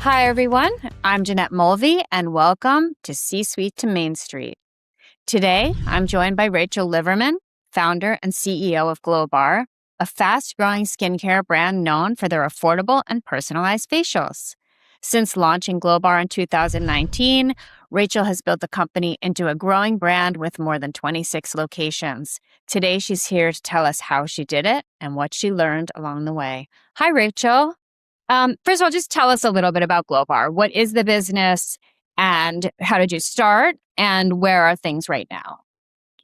Hi, everyone. I'm Jeanette Mulvey, and welcome to C-Suite to Main Street. Today, I'm joined by Rachel Liverman, founder and CEO of Glowbar, a fast-growing skincare brand known for their affordable and personalized facials. Since launching Glowbar in 2019, Rachel has built the company into a growing brand with more than 26 locations. Today, she's here to tell us how she did it and what she learned along the way. Hi, Rachel. First of all, just tell us a little bit about Glowbar. What is the business and how did you start and where are things right now?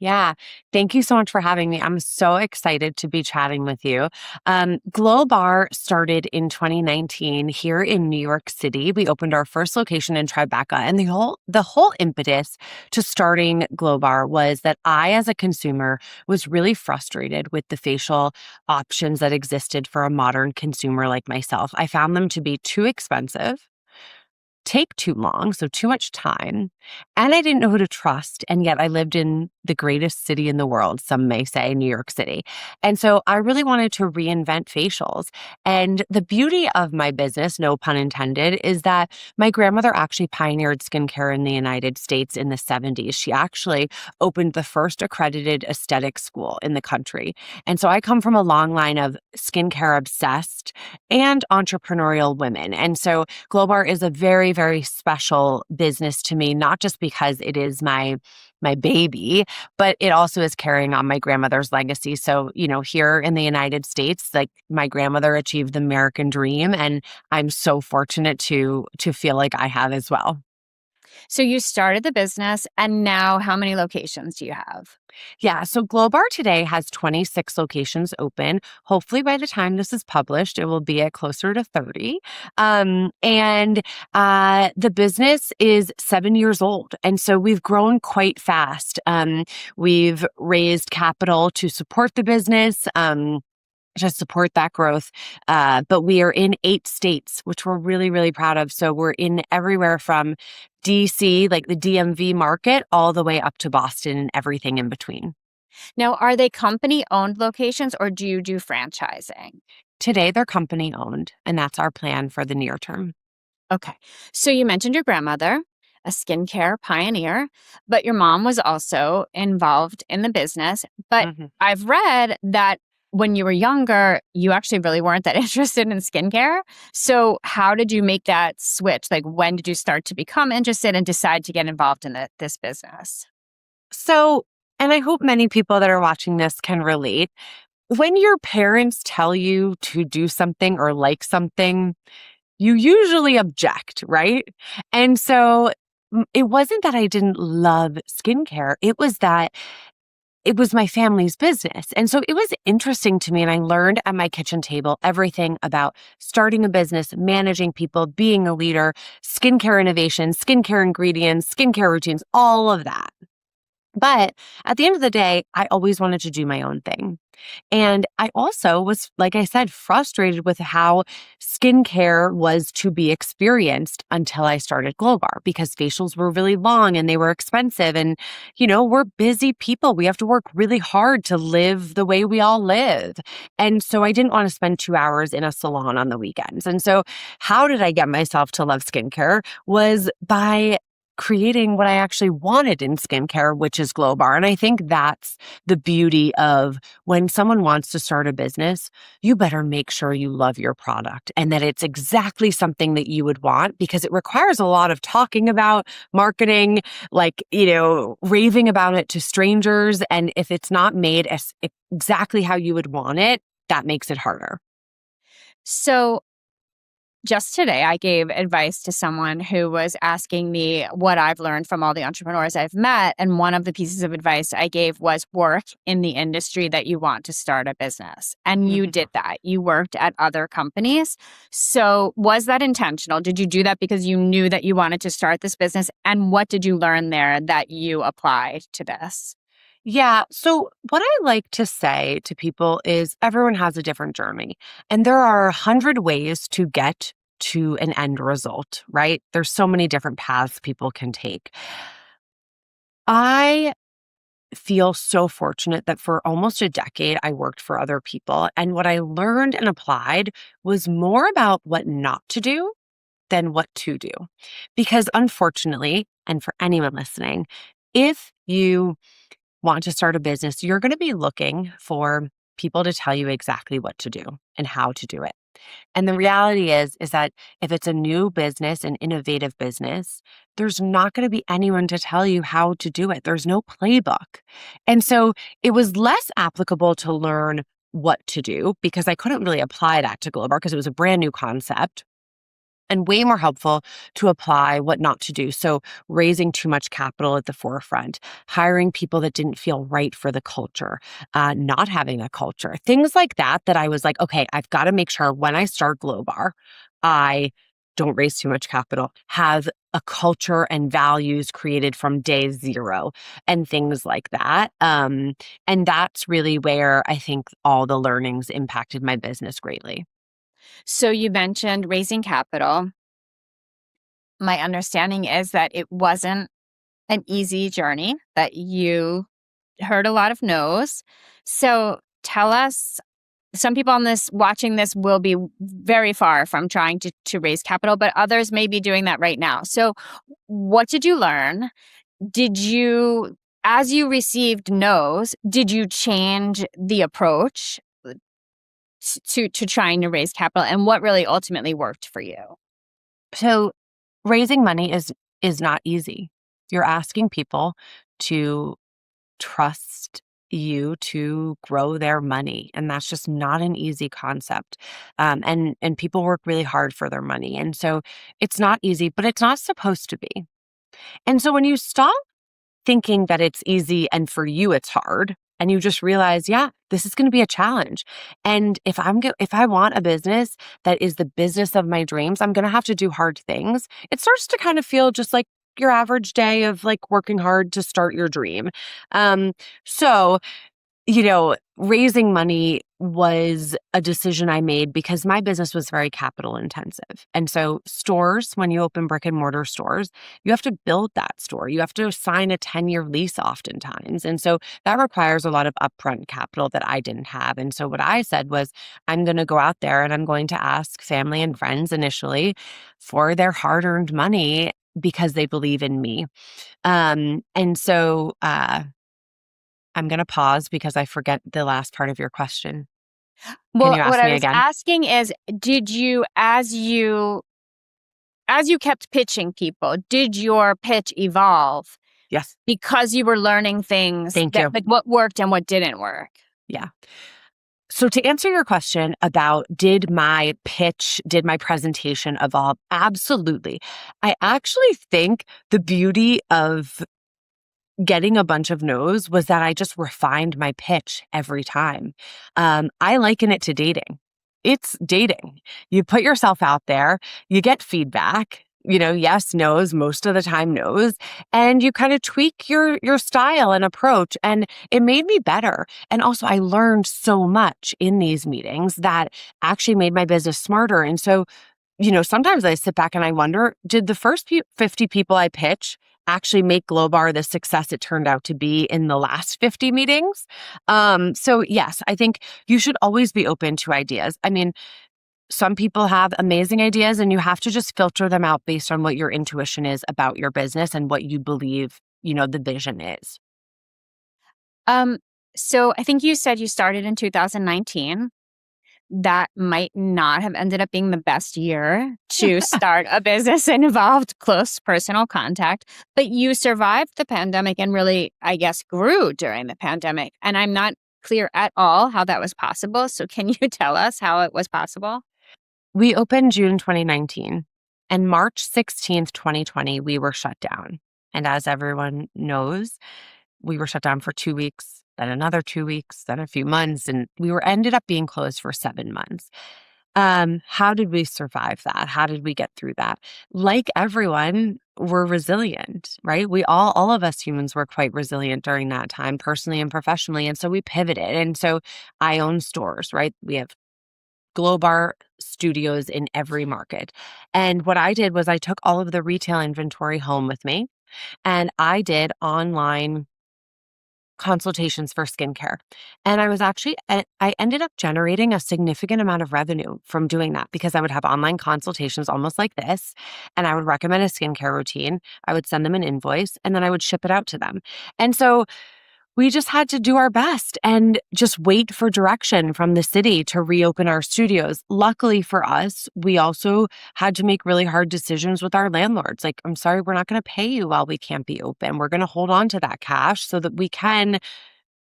Yeah, thank you so much for having me. I'm so excited to be chatting with you. Glowbar started in 2019 here in New York City. We opened our first location in Tribeca, and the whole impetus to starting Glowbar was that I, as a consumer, was really frustrated with the facial options that existed for a modern consumer like myself. I found them to be too expensive, take too long, so too much time. And I didn't know who to trust. And yet I lived in the greatest city in the world, some may say, New York City. And so I really wanted to reinvent facials. And the beauty of my business, no pun intended, is that my grandmother actually pioneered skincare in the United States in the 70s. She actually opened the first accredited aesthetic school in the country. And so I come from a long line of skincare obsessed and entrepreneurial women. And so Glowbar is a very, very special business to me, not just because it is my baby, but it also is carrying on my grandmother's legacy. So, here in the United States, like my grandmother achieved the American dream, and I'm so fortunate to feel like I have as well. So you started the business, and now how many locations do you have? Yeah, so Glowbar today has 26 locations open. Hopefully, by the time this is published, it will be at closer to 30. And the business is 7 years old. And so we've grown quite fast. We've raised capital to support the business. To support that growth. But we are in 8 states, which we're really, really proud of. So we're in everywhere from DC, like the DMV market, all the way up to Boston and everything in between. Now, are they company-owned locations or do you do franchising? Today, they're company owned, and that's our plan for the near term. Okay. So you mentioned your grandmother, a skincare pioneer, but your mom was also involved in the business. But Mhm. I've read that when you were younger, you actually really weren't that interested in skincare. So how did you make that switch? Like, when did you start to become interested and decide to get involved in this business? So, and I hope many people that are watching this can relate. When your parents tell you to do something or like something, you usually object, right? And so it wasn't that I didn't love skincare. It was that it was my family's business. And so it was interesting to me. And I learned at my kitchen table everything about starting a business, managing people, being a leader, skincare innovation, skincare ingredients, skincare routines, all of that. But at the end of the day, I always wanted to do my own thing. And I also was, like I said, frustrated with how skincare was to be experienced until I started Glowbar because facials were really long and they were expensive. And, we're busy people. We have to work really hard to live the way we all live. And so I didn't want to spend 2 hours in a salon on the weekends. And so how did I get myself to love skincare was by creating what I actually wanted in skincare, which is Glowbar. And I think that's the beauty of when someone wants to start a business, you better make sure you love your product and that it's exactly something that you would want because it requires a lot of talking about marketing, like, raving about it to strangers. And if it's not made as exactly how you would want it, that makes it harder. So just today, I gave advice to someone who was asking me what I've learned from all the entrepreneurs I've met. And one of the pieces of advice I gave was work in the industry that you want to start a business. And you Mhm. did that. You worked at other companies. So was that intentional? Did you do that because you knew that you wanted to start this business? And what did you learn there that you applied to this? Yeah. So, what I like to say to people is everyone has a different journey, and there are 100 ways to get to an end result, right? There's so many different paths people can take. I feel so fortunate that for almost a decade, I worked for other people. And what I learned and applied was more about what not to do than what to do. Because unfortunately, and for anyone listening, if you want to start a business, you're going to be looking for people to tell you exactly what to do and how to do it. And the reality is that if it's a new business, an innovative business, there's not going to be anyone to tell you how to do it. There's no playbook. And so it was less applicable to learn what to do because I couldn't really apply that to Glowbar because it was a brand new concept, and way more helpful to apply what not to do. So raising too much capital at the forefront, hiring people that didn't feel right for the culture, not having a culture, things like that, that I was like, okay, I've got to make sure when I start Glowbar, I don't raise too much capital, have a culture and values created from day zero and things like that. And that's really where I think all the learnings impacted my business greatly. So you mentioned raising capital. My understanding is that it wasn't an easy journey, that you heard a lot of no's. So tell us, some people on this watching this will be very far from trying to raise capital, but others may be doing that right now. So what did you learn? Did you, as you received no's, did you change the approach to trying to raise capital, and what really ultimately worked for you? So raising money is not easy. You're asking people to trust you to grow their money, and that's just not an easy concept. And people work really hard for their money, and so it's not easy, but it's not supposed to be. And so when you stop thinking that it's easy and for you it's hard, and you just realize, yeah, this is going to be a challenge. And if I want a business that is the business of my dreams, I'm going to have to do hard things. It starts to kind of feel just like your average day of like working hard to start your dream. So raising money was a decision I made because my business was very capital intensive. And so stores, when you open brick and mortar stores, you have to build that store. You have to sign a 10-year lease oftentimes. And so that requires a lot of upfront capital that I didn't have. And so what I said was, I'm going to go out there and I'm going to ask family and friends initially for their hard-earned money because they believe in me. And so I'm going to pause because I forget the last part of your question. Can Well, you what ask I me was again? asking is, did you, as you kept pitching people, did your pitch evolve Yes. because you were learning things Thank that, you. like, what worked and what didn't work? Yeah. So to answer your question about did my presentation evolve? Absolutely. I actually think the beauty of getting a bunch of no's was that I just refined my pitch every time. I liken it to dating. It's dating. You put yourself out there, you get feedback, yes, no's, most of the time no's, and you kind of tweak your style and approach. And it made me better. And also I learned so much in these meetings that actually made my business smarter. And so sometimes I sit back and I wonder, did the first 50 people I pitch actually make Glowbar the success it turned out to be in the last 50 meetings? So yes, I think you should always be open to ideas. I mean, some people have amazing ideas and you have to just filter them out based on what your intuition is about your business and what you believe, the vision is. Um, so I think you said you started in 2019. That might not have ended up being the best year to start a business and involved close personal contact, but you survived the pandemic and really, I guess, grew during the pandemic. And I'm not clear at all how that was possible. So can you tell us how it was possible? We opened June 2019, and March 16th, 2020, we were shut down. And as everyone knows, we were shut down for 2 weeks, then another 2 weeks, then a few months, and we were ended up being closed for 7 months. How did we survive that? How did we get through that? Like everyone, we're resilient, right? All of us humans were quite resilient during that time, personally and professionally. And so we pivoted. And so I own stores, right? We have Glowbar studios in every market. And what I did was I took all of the retail inventory home with me and I did online consultations for skincare. And I ended up generating a significant amount of revenue from doing that because I would have online consultations almost like this. And I would recommend a skincare routine. I would send them an invoice and then I would ship it out to them. And so we just had to do our best and just wait for direction from the city to reopen our studios. Luckily for us, we also had to make really hard decisions with our landlords. Like, I'm sorry, we're not going to pay you while we can't be open. We're going to hold on to that cash so that we can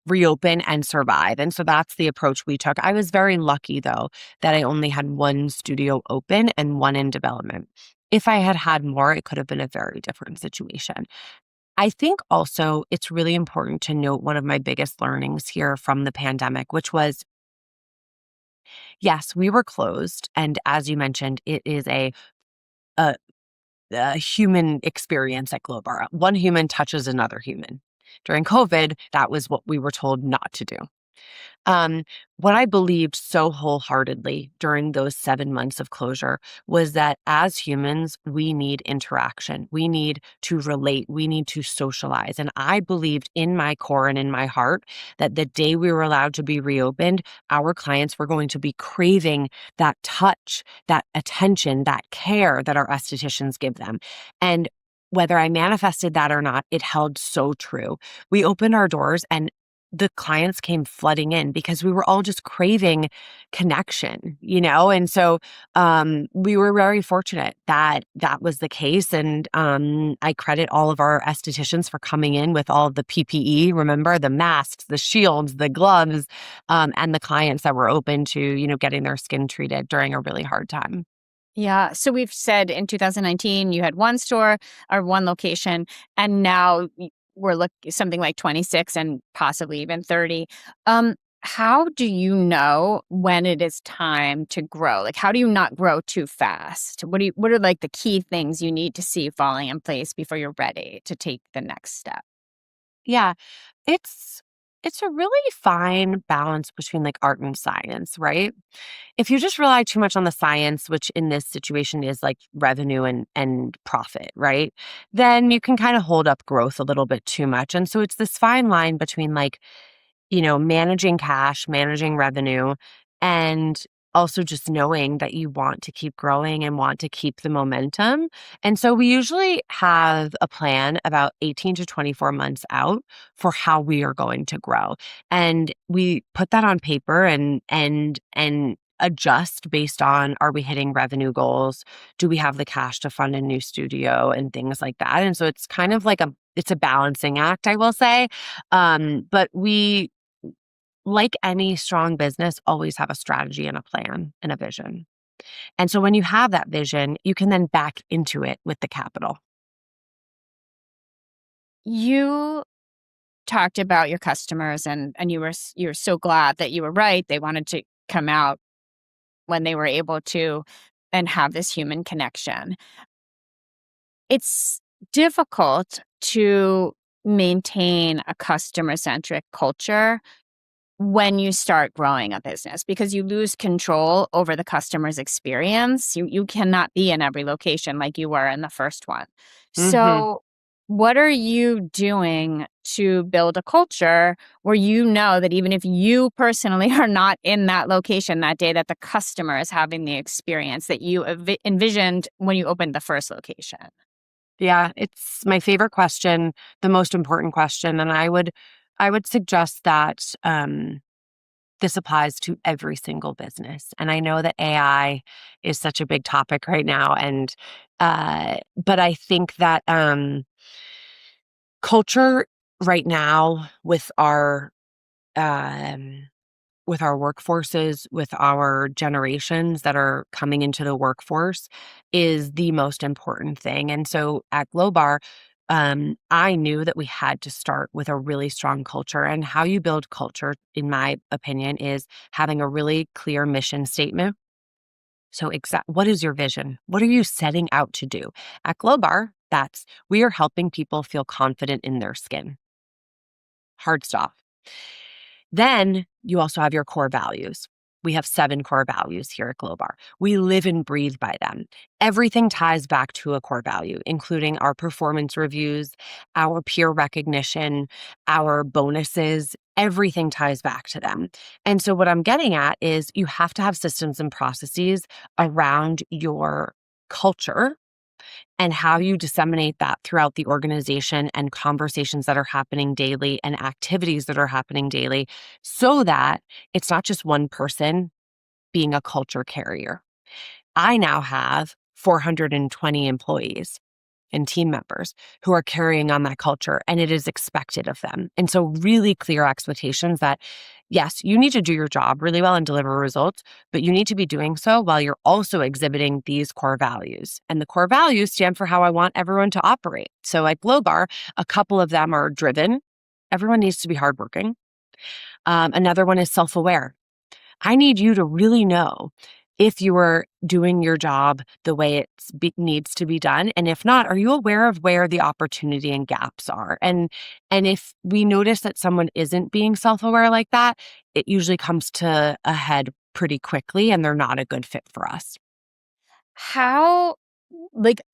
reopen and survive. And so that's the approach we took. I was very lucky, though, that I only had one studio open and one in development. If I had had more, it could have been a very different situation. I think also it's really important to note one of my biggest learnings here from the pandemic, which was, yes, we were closed. And as you mentioned, it is a, a human experience at Glowbar. One human touches another human. During COVID, that was what we were told not to do. Um, what I believed so wholeheartedly during those 7 months of closure was that as humans, we need interaction. We need to relate. We need to socialize. And I believed in my core and in my heart that the day we were allowed to be reopened, our clients were going to be craving that touch, that attention, that care that our estheticians give them. And whether I manifested that or not, it held so true. We opened our doors and the clients came flooding in because we were all just craving connection, And so we were very fortunate that that was the case. And I credit all of our estheticians for coming in with all of the PPE, remember the masks, the shields, the gloves, and the clients that were open to, getting their skin treated during a really hard time. Yeah. So we've said in 2019, you had one store or one location, and now we're looking something like 26 and possibly even 30. How do you know when it is time to grow? Like, how do you not grow too fast? What are like the key things you need to see falling in place before you're ready to take the next step? Yeah, it's it's a really fine balance between like art and science, right? If you just rely too much on the science, which in this situation is like revenue and profit, right? Then you can kind of hold up growth a little bit too much. And so it's this fine line between like managing cash, managing revenue, and also just knowing that you want to keep growing and want to keep the momentum. And so we usually have a plan about 18 to 24 months out for how we are going to grow. And we put that on paper and adjust based on, are we hitting revenue goals? Do we have the cash to fund a new studio and things like that? And so it's kind of like it's a balancing act, I will say. But we, like any strong business, always have a strategy and a plan and a vision. And so when you have that vision, you can then back into it with the capital. You talked about your customers, and you're so glad that you were right. They wanted to come out when they were able to and have this human connection. It's difficult to maintain a customer-centric culture when you start growing a business because you lose control over the customer's experience. You cannot be in every location like you were in the first one. Hmm. So, what are you doing to build a culture where you know that even if you personally are not in that location that day, that the customer is having the experience that you envisioned when you opened the first location? Yeah, it's my favorite question, the most important question. And I would suggest that this applies to every single business. And I know that AI is such a big topic right now. And but I think that culture right now um, with our workforces, with our generations that are coming into the workforce is the most important thing. And so at Glowbar, I knew that we had to start with a really strong culture. And how you build culture, in my opinion, is having a really clear mission statement. So, what is your vision? What are you setting out to do? At Glowbar, that's we are helping people feel confident in their skin. Hard stop. Then you also have your core values. We have 7 core values here at Glowbar. We live and breathe by them. Everything ties back to a core value, including our performance reviews, our peer recognition, our bonuses. Everything ties back to them. And so what I'm getting at is you have to have systems and processes around your culture and how you disseminate that throughout the organization and conversations that are happening daily and activities that are happening daily so that it's not just one person being a culture carrier. I now have 420 employees and team members who are carrying on that culture, and it is expected of them. And so really clear expectations that, yes, you need to do your job really well and deliver results, but you need to be doing so while you're also exhibiting these core values. And the core values stand for how I want everyone to operate. So at Glowbar, a couple of them are driven. Everyone needs to be hardworking. Another one is self-aware. I need you to really know if you are doing your job the way it needs to be done. And if not, are you aware of where the opportunity and gaps are? And if we notice that someone isn't being self-aware like that, it usually comes to a head pretty quickly and they're not a good fit for us. How,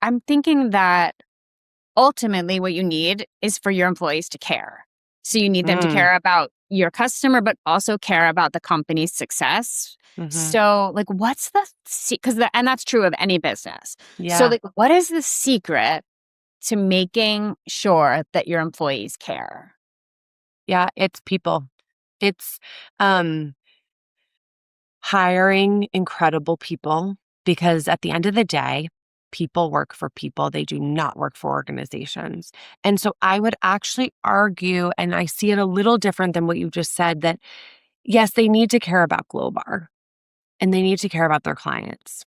I'm thinking that ultimately what you need is for your employees to care. So you need them to care about your customer, but also care about the company's success. So what's the, because and that's true of any business. So Yeah. what is the secret to making sure that your employees care? Yeah, it's people. It's hiring incredible people because at the end of the day, people work for people. They do not work for organizations. And so I would actually argue, and I see it a little different than what you just said, that yes, they need to care about Glowbar and they need to care about their clients.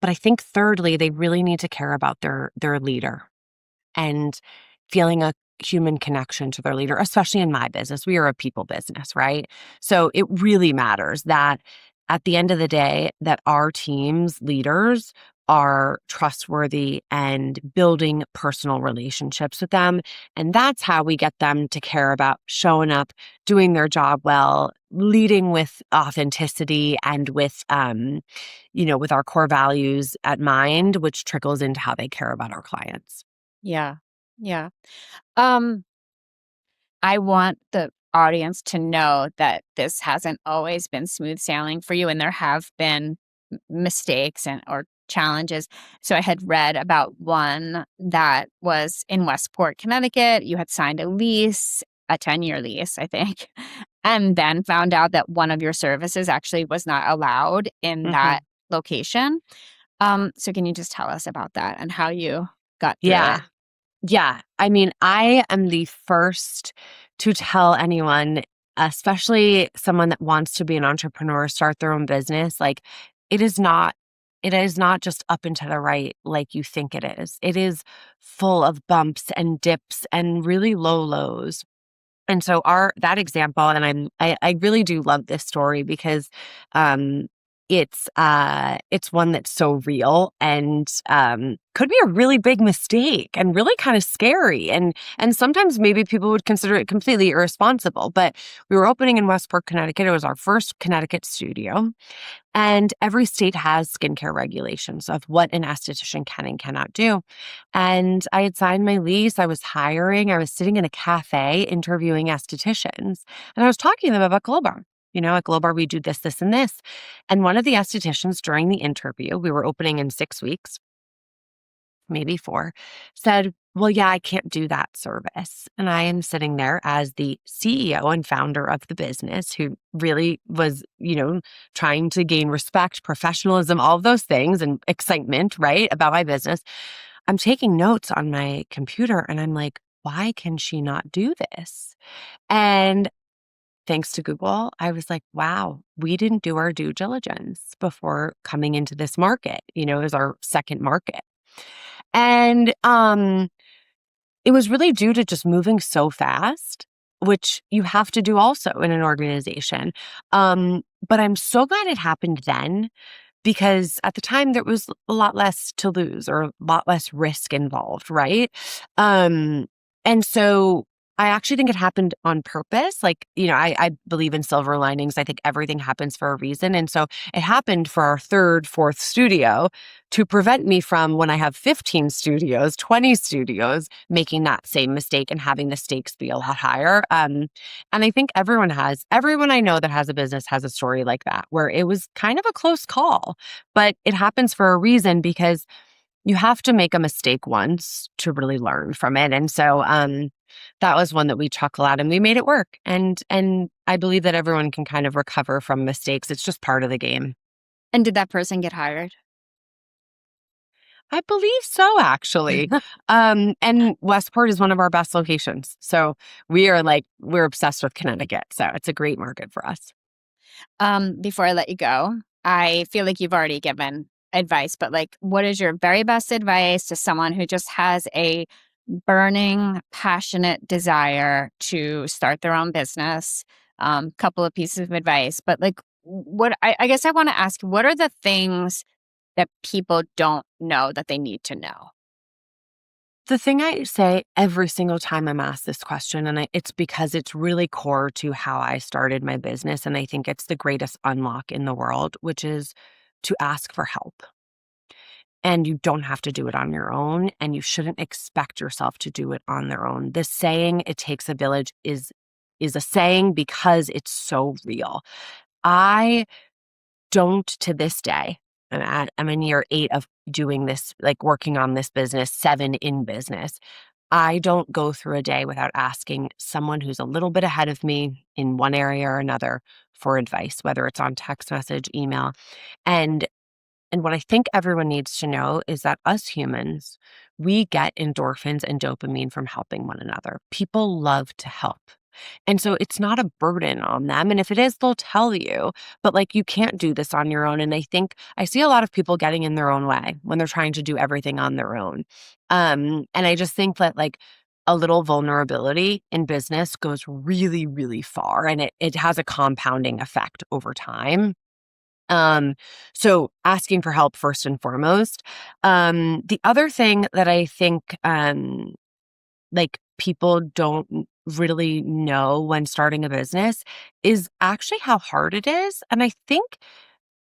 But I think thirdly, they really need to care about their leader and feeling a human connection to their leader, especially in my business. We are a people business, right? So it really matters that at the end of the day, that our team's leaders are trustworthy and building personal relationships with them. And that's how we get them to care about showing up, doing their job well, leading with authenticity and with, with our core values at mind, which trickles into how they care about our clients. Yeah. Yeah. Um, I want the audience to know that this hasn't always been smooth sailing for you, and there have been mistakes and or challenges. So I had read about one that was in Westport, Connecticut. You had signed a lease, a 10-year lease, I think, and then found out that one of your services actually was not allowed in Mm-hmm. that location. So can you just tell us about that and how you got through Yeah. it? Yeah. I mean, I am the first to tell anyone, especially someone that wants to be an entrepreneur, start their own business, like it is not just up and to the right like you think it is. It is full of bumps and dips and really low lows. And so that example, and I really do love this story because um it's one that's so real and could be a really big mistake and really kind of scary. And sometimes maybe people would consider it completely irresponsible. But we were opening in Westport, Connecticut. It was our first Connecticut studio. And every state has skincare regulations of what an esthetician can and cannot do. And I had signed my lease. I was hiring. I was sitting in a cafe interviewing estheticians. And I was talking to them about Glowbar. At Glowbar, we do this, this, and this. And one of the estheticians during the interview, we were opening in 6 weeks, maybe 4, said, well, yeah, I can't do that service. And I am sitting there as the CEO and founder of the business who really was, trying to gain respect, professionalism, all of those things and excitement, right, about my business. I'm taking notes on my computer and I'm like, why can she not do this? And thanks to Google, I was like, wow, we didn't do our due diligence before coming into this market, it was our second market. And it was really due to just moving so fast, which you have to do also in an organization. But I'm so glad it happened then because at the time there was a lot less to lose or a lot less risk involved, right? And so I actually think it happened on purpose. Like, I believe in silver linings. I think everything happens for a reason. And so it happened for our third, fourth studio to prevent me from, when I have 15 studios, 20 studios, making that same mistake and having the stakes be a lot higher. And I think everyone I know that has a business has a story like that, where it was kind of a close call, but it happens for a reason, because you have to make a mistake once to really learn from it. And so that was one that we chuckle at, and we made it work. And I believe that everyone can kind of recover from mistakes. It's just part of the game. And did that person get hired? I believe so, actually. And Westport is one of our best locations. So we're obsessed with Connecticut. So it's a great market for us. Before I let you go, I feel like you've already given advice, but like, what is your very best advice to someone who just has a burning, passionate desire to start their own business? Couple of pieces of advice, but like, I guess I want to ask, what are the things that people don't know that they need to know? The thing I say every single time I'm asked this question, and it's because it's really core to how I started my business, and I think it's the greatest unlock in the world, which is to ask for help. And you don't have to do it on your own, and you shouldn't expect yourself to do it on their own. The saying, "It takes a village," is a saying because it's so real. I don't, to this day, I'm in year 8 of doing this, like working on this business, 7 in business. I don't go through a day without asking someone who's a little bit ahead of me in one area or another for advice, whether it's on text message, email. And what I think everyone needs to know is that us humans, we get endorphins and dopamine from helping one another. People love to help. And so it's not a burden on them. And if it is, they'll tell you, but like, you can't do this on your own. And I think I see a lot of people getting in their own way when they're trying to do everything on their own. And I just think that like a little vulnerability in business goes really, really far, and it has a compounding effect over time. So asking for help first and foremost. The other thing that I think, like people don't really know when starting a business is actually how hard it is. And I think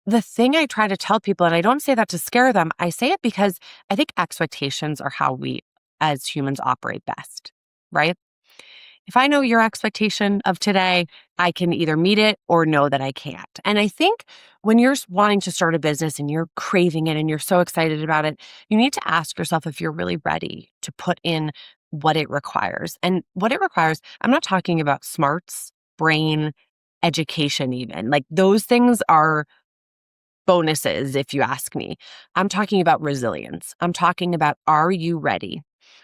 the thing I try to tell people, and I don't say that to scare them, I say it because I think expectations are how we as humans operate best, right? If I know your expectation of today, I can either meet it or know that I can't. And I think when you're wanting to start a business and you're craving it and you're so excited about it, you need to ask yourself if you're really ready to put in what it requires. And what it requires, I'm not talking about smarts, brain, education, even. Like those things are bonuses, if you ask me. I'm talking about resilience. I'm talking about, are you ready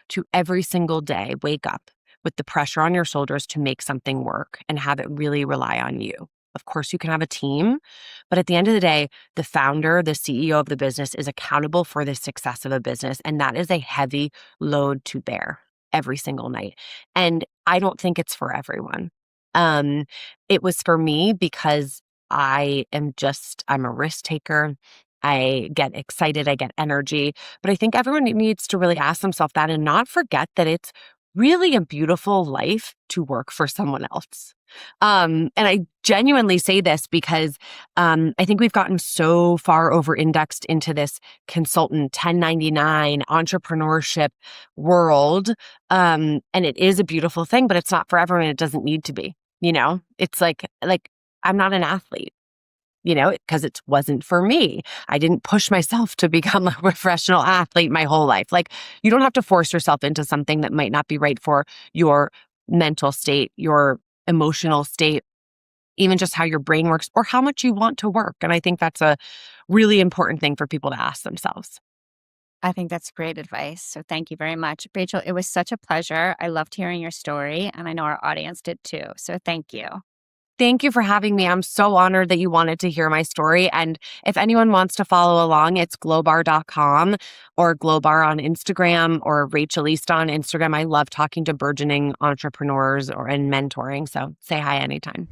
to every single day wake up with the pressure on your shoulders to make something work and have it really rely on you? Of course, you can have a team, but at the end of the day, the founder, the CEO of the business is accountable for the success of a business. And that is a heavy load to bear every single night. And I don't think it's for everyone. It was for me because I'm a risk taker. I get excited, I get energy, but I think everyone needs to really ask themselves that and not forget that it's really a beautiful life to work for someone else. And I genuinely say this because I think we've gotten so far over indexed into this consultant 1099 entrepreneurship world. And it is a beautiful thing, but it's not for everyone. It doesn't need to be, it's like I'm not an athlete, because it wasn't for me. I didn't push myself to become a professional athlete my whole life. Like, you don't have to force yourself into something that might not be right for your mental state, your emotional state, even just how your brain works or how much you want to work. And I think that's a really important thing for people to ask themselves. I think that's great advice. So thank you very much. Rachel, it was such a pleasure. I loved hearing your story, and I know our audience did too. So thank you. Thank you for having me. I'm so honored that you wanted to hear my story. And if anyone wants to follow along, it's glowbar.com or Glowbar on Instagram or Rachel East on Instagram. I love talking to burgeoning entrepreneurs and mentoring. So say hi anytime.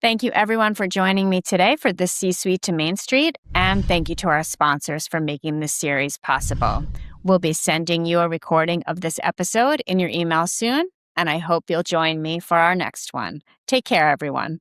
Thank you, everyone, for joining me today for the C-Suite to Main Street. And thank you to our sponsors for making this series possible. We'll be sending you a recording of this episode in your email soon. and I hope you'll join me for our next one. Take care, everyone.